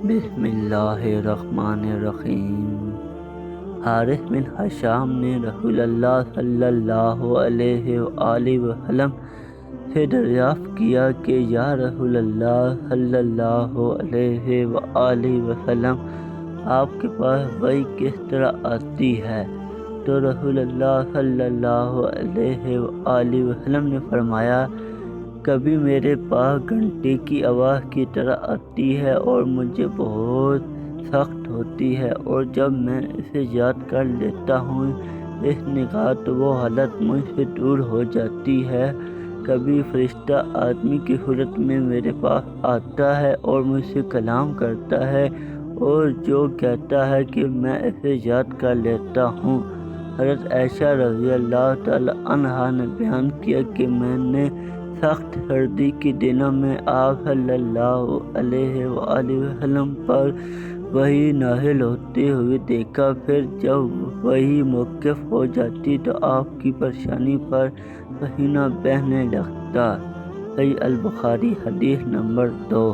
بسم اللہ الرحمن الرحیم۔ حارث بن حشام نے رسول اللہ صلی اللہ علیہ وآلہ وسلم سے دریافت کیا کہ یا رسول اللہ صلی اللہ علیہ وآلہ وسلم، آپ کے پاس وحی کس طرح آتی ہے؟ تو رسول اللہ صلی اللہ علیہ وآلہ وسلم نے فرمایا، کبھی میرے پاس گھنٹی کی آواز کی طرح آتی ہے اور مجھے بہت سخت ہوتی ہے، اور جب میں اسے یاد کر لیتا ہوں اس نگاہ تو وہ حالت مجھ سے دور ہو جاتی ہے۔ کبھی فرشتہ آدمی کی صورت میں میرے پاس آتا ہے اور مجھ سے کلام کرتا ہے، اور جو کہتا ہے کہ میں اسے یاد کر لیتا ہوں۔ حضرت عائشہ رضی اللہ تعالی عنہا نے بیان کیا کہ میں نے سخت سردی کے دنوں میں آپ صلی اللہ علیہ وآلہ وسلم پر وحی نازل ہوتے ہوئے دیکھا، پھر جب وحی موقوف ہو جاتی تو آپ کی پریشانی پر پسینہ بہنے لگتا۔ صحیح البخاری حدیث نمبر 2۔